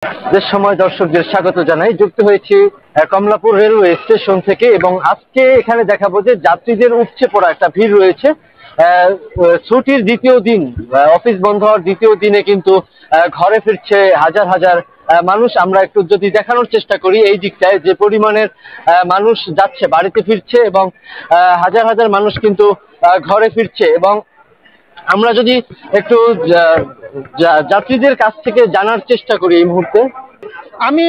যে সময় দর্শকদের স্বাগত জানাই। যুক্ত হয়েছি কমলাপুর রেলওয়ে স্টেশন থেকে এবং আজকে এখানে দেখাবো যে যাত্রীদের উপচে পড়া একটা ভিড় রয়েছে। ছুটির দ্বিতীয় দিন, অফিস বন্ধ হওয়ার দ্বিতীয় দিনে কিন্তু ঘরে ফিরছে হাজার হাজার মানুষ। আমরা একটু যদি দেখানোর চেষ্টা করি এই দিকটায় যে পরিমাণের মানুষ যাচ্ছে, বাড়িতে ফিরছে এবং হাজার হাজার মানুষ কিন্তু ঘরে ফিরছে। এবং আমরা যদি একটু যাত্রীদের কাছ থেকে জানার চেষ্টা করি এই মুহূর্তে। আমি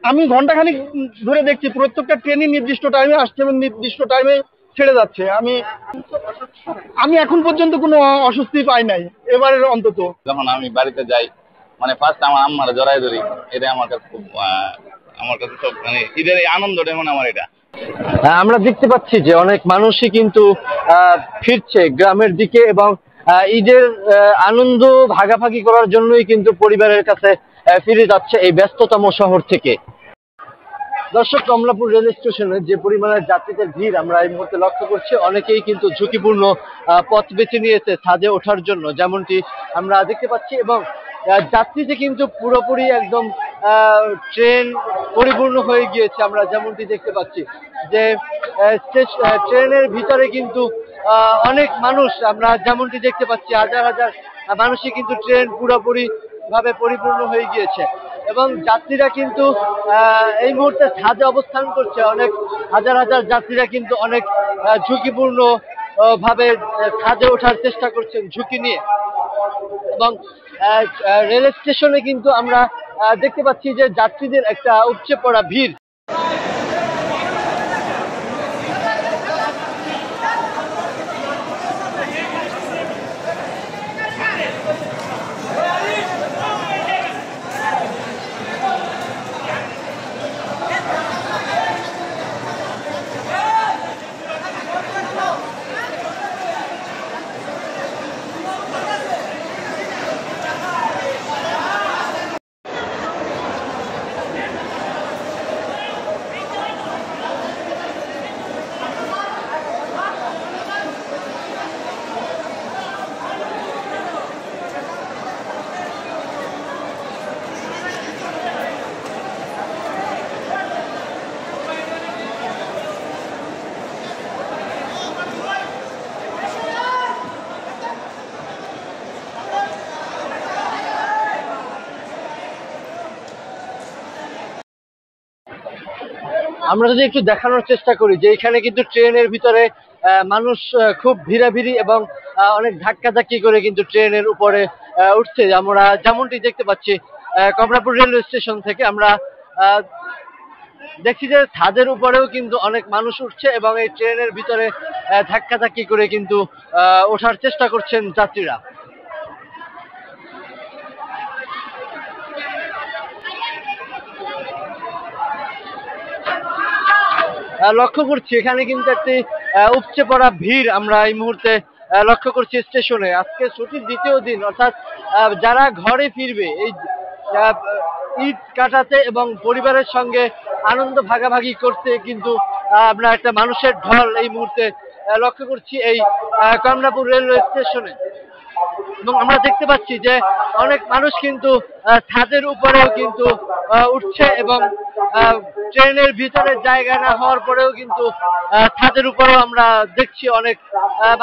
আমি ঘন্টাখানিক ধরে দেখছি প্রত্যেকটা ট্রেনই নির্দিষ্ট টাইমে আসছে এবং নির্দিষ্ট টাইমে ছেড়ে যাচ্ছে। আমি এখন পর্যন্ত কোনো অস্বস্তি পাই নাই এবারের অন্তত। যখন আমি বাড়িতে যাই মানে ফার্স্ট আমার আম্মার জড়াই ধরি, এটা আমার কাছে খুব আমার কাছে সব মানে ঈদের এই আনন্দটা মানে আমার এটা। আমরা দেখতে পাচ্ছি যে অনেক মানুষই কিন্তু ফিরছে গ্রামের দিকে এবং ঈদের আনন্দ ভাগাভাগি করার জন্যই কিন্তু পরিবারের কাছে ফিরে যাচ্ছে এই ব্যস্ততম শহর থেকে। দর্শক, কমলাপুর রেল স্টেশনে যে পরিমাণের যাত্রীদের ভিড় আমরা এই মুহূর্তে লক্ষ্য করছি, অনেকেই কিন্তু ঝুঁকিপূর্ণ পথ বেছে নিয়েছে ছাদে ওঠার জন্য, যেমনটি আমরা দেখতে পাচ্ছি। এবং যাত্রীতে কিন্তু পুরোপুরি একদম ট্রেন পরিপূর্ণ হয়ে গিয়েছে। আমরা যেমনটি দেখতে পাচ্ছি যে ট্রেনের ভিতরে কিন্তু অনেক মানুষ, আমরা যেমনটি দেখতে পাচ্ছি হাজার হাজার মানুষই কিন্তু ট্রেন পুরোপুরি ভাবে পরিপূর্ণ হয়ে গিয়েছে। এবং যাত্রীরা কিন্তু এই মুহূর্তে ছাদে অবস্থান করছে। অনেক হাজার হাজার যাত্রীরা কিন্তু অনেক ঝুঁকিপূর্ণ ভাবে ছাদে ওঠার চেষ্টা করছেন ঝুঁকি নিয়ে। এবং রেল স্টেশনে কিন্তু আমরা দেখতে পাচ্ছি যে যাত্রীদের একটা উপচে পড়া ভিড়। আমরা যদি একটু দেখানোর চেষ্টা করি যে এখানে কিন্তু ট্রেনের ভিতরে মানুষ খুব ভিড়াভিড়ি এবং অনেক ধাক্কাধাক্কি করে কিন্তু ট্রেনের উপরে উঠছে। আমরা যেমনটি দেখতে পাচ্ছি কমলাপুর রেলওয়ে স্টেশন থেকে আমরা দেখছি যে ছাদের উপরেও কিন্তু অনেক মানুষ উঠছে এবং এই ট্রেনের ভিতরে ধাক্কাধাক্কি করে কিন্তু ওঠার চেষ্টা করছেন যাত্রীরা। লক্ষ্য করছি এখানে কিন্তু একটি উপচে পড়া ভিড় আমরা এই মুহূর্তে লক্ষ্য করছি স্টেশনে। আজকে ছুটির দ্বিতীয় দিন, অর্থাৎ যারা ঘরে ফিরবে এই ঈদ কাটাতে এবং পরিবারের সঙ্গে আনন্দ ভাগাভাগি করতে কিন্তু আমরা একটা মানুষের ঢল এই মুহূর্তে লক্ষ্য করছি এই কমলাপুর রেলওয়ে স্টেশনে। এবং আমরা দেখতে পাচ্ছি যে অনেক মানুষ কিন্তু ছাদের উপরেও কিন্তু উঠছে এবং ট্রেনের ভিতরে জায়গা না হওয়ার পরেও কিন্তু ছাদের উপরেও আমরা দেখছি অনেক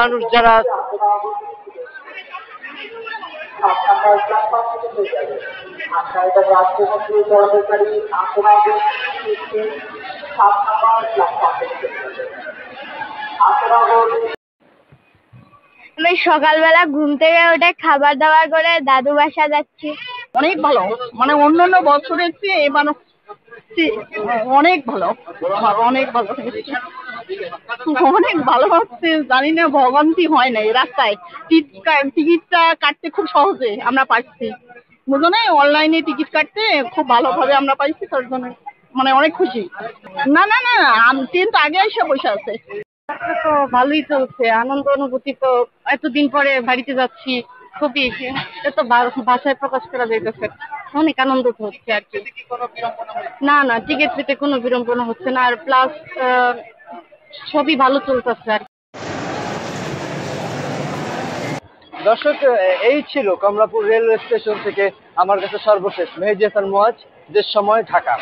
মানুষ যারা আমি সকালবেলা ঘুম থেকে উঠে খাবার দাবার করে দাদু বাসা যাচ্ছি। অনেক ভালো, মানে অন্যান্য বছরের চেয়ে এবার অনেক ভালো, অনেক ভালো হয়েছে, অনেক ভালো হচ্ছে। জানি না ভোগান্তি হয় না এই রাস্তায়। টিকিটটা কাটতে খুব সহজে আমরা পাচ্ছি, বুঝলো, অনলাইনে টিকিট কাটতে খুব ভালোভাবে আমরা পাইছি। তার জন্য মানে অনেক খুশি। না না না, ট্রেন তো আগে এসে বসে আছে। তো ভালোই চলছে, আনন্দ অনুভূতি তো এতদিন পরে বাড়িতে যাচ্ছি, খুবই তো ভাষায় প্রকাশ করা যাইতেছে। অনেক আনন্দ হচ্ছে আর কি। না না, টিকিট পেতে কোনো বিড়ম্বনা হচ্ছে না, আর প্লাস সবই ভালো চলতেছে আর দর্শক, এই ছিল কমলাপুর রেলওয়ে স্টেশন থেকে আমার কাছে সর্বশেষ মেহেদী হাসান মুয়াজ, দেশ সময়, ঢাকা।